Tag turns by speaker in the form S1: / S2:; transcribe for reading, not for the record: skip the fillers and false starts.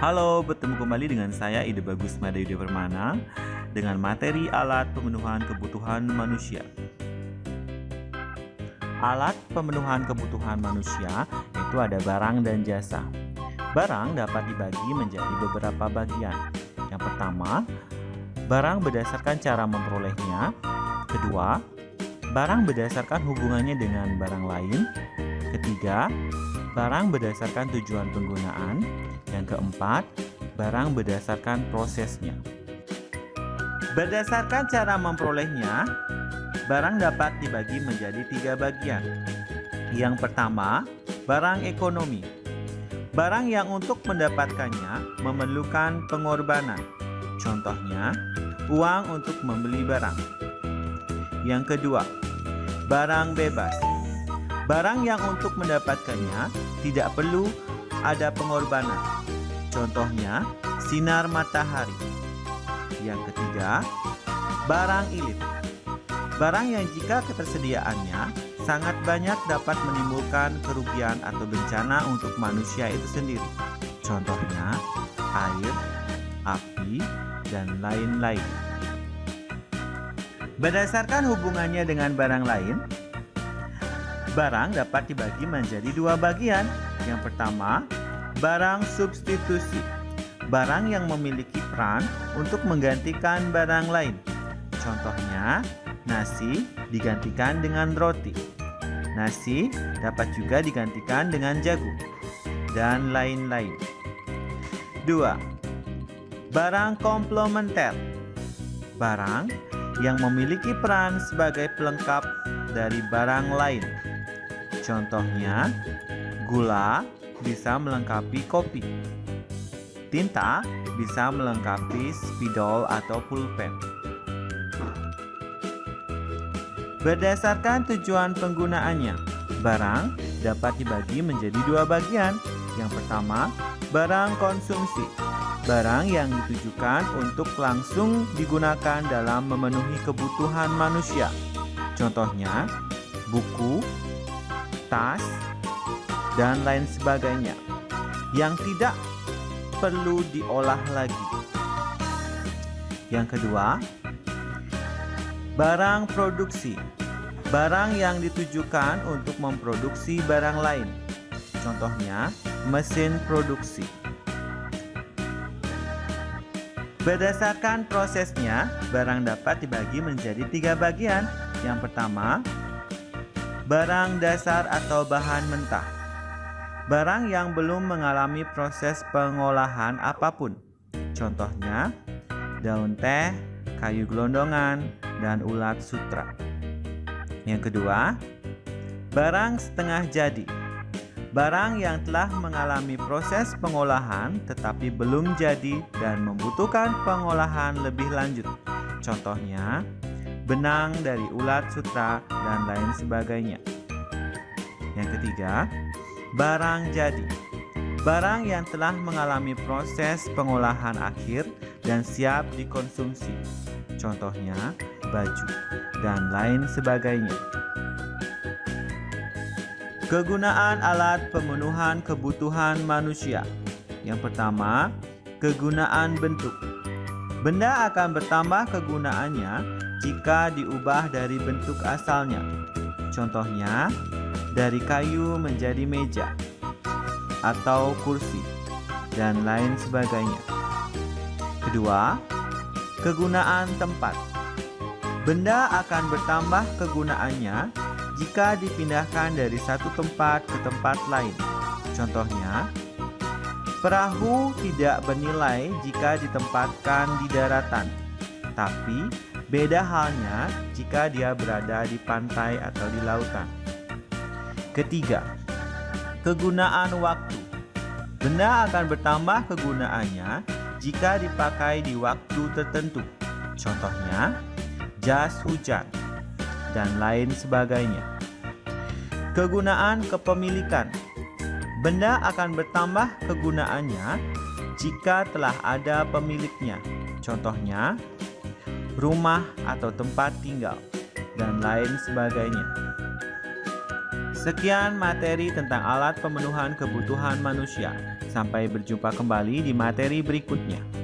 S1: Halo, bertemu kembali dengan saya Ide Bagus Madayuda Permana dengan materi alat pemenuhan kebutuhan manusia. Alat pemenuhan kebutuhan manusia itu ada barang dan jasa. Barang dapat dibagi menjadi beberapa bagian. Yang pertama, barang berdasarkan cara memperolehnya. Kedua, barang berdasarkan hubungannya dengan barang lain. Ketiga, barang berdasarkan tujuan penggunaan. Yang keempat, barang berdasarkan prosesnya. Berdasarkan cara memperolehnya, barang dapat dibagi menjadi 3 bagian. Yang pertama, barang ekonomi. Barang yang untuk mendapatkannya memerlukan pengorbanan. Contohnya, uang untuk membeli barang. Yang kedua, barang bebas. Barang yang untuk mendapatkannya tidak perlu ada pengorbanan. Contohnya, sinar matahari. Yang ketiga, barang ilit. Barang yang jika ketersediaannya sangat banyak dapat menimbulkan kerugian atau bencana untuk manusia itu sendiri. Contohnya, air, api, dan lain-lain. Berdasarkan hubungannya dengan barang lain, barang dapat dibagi menjadi 2 bagian. Yang pertama, barang substitusi. Barang yang memiliki peran untuk menggantikan barang lain. Contohnya, nasi digantikan dengan roti. Nasi dapat juga digantikan dengan jagung, dan lain-lain. 2. Barang komplementer. Barang yang memiliki peran sebagai pelengkap dari barang lain. Contohnya, gula bisa melengkapi kopi. Tinta bisa melengkapi spidol atau pulpen. Berdasarkan tujuan penggunaannya, barang dapat dibagi menjadi 2 bagian. Yang pertama, barang konsumsi. Barang yang ditujukan untuk langsung digunakan dalam memenuhi kebutuhan manusia. Contohnya, buku, tas, dan lain sebagainya yang tidak perlu diolah lagi. Yang kedua, barang produksi. Barang yang ditujukan untuk memproduksi barang lain. Contohnya, mesin produksi. Berdasarkan prosesnya, barang dapat dibagi menjadi 3 bagian. Yang pertama, barang dasar atau bahan mentah. Barang yang belum mengalami proses pengolahan apapun. Contohnya, daun teh, kayu gelondongan, dan ulat sutra. Yang kedua, barang setengah jadi. Barang yang telah mengalami proses pengolahan tetapi belum jadi dan membutuhkan pengolahan lebih lanjut. Contohnya, benang dari ulat sutra dan lain sebagainya. Yang ketiga, barang jadi. Barang yang telah mengalami proses pengolahan akhir dan siap dikonsumsi. Contohnya, baju dan lain sebagainya. Kegunaan alat pemenuhan kebutuhan manusia. Yang pertama, kegunaan bentuk. Benda akan bertambah kegunaannya jika diubah dari bentuk asalnya. Contohnya, dari kayu menjadi meja atau kursi, dan lain sebagainya. Kedua, kegunaan tempat. Benda akan bertambah kegunaannya jika dipindahkan dari satu tempat ke tempat lain. Contohnya, perahu tidak bernilai jika ditempatkan di daratan, tapi beda halnya jika dia berada di pantai atau di lautan. Ketiga, kegunaan waktu. Benda akan bertambah kegunaannya jika dipakai di waktu tertentu. Contohnya, jas hujan, dan lain sebagainya. Kegunaan kepemilikan. Benda akan bertambah kegunaannya jika telah ada pemiliknya. Contohnya, rumah atau tempat tinggal, dan lain sebagainya. Sekian materi tentang alat pemenuhan kebutuhan manusia. Sampai berjumpa kembali di materi berikutnya.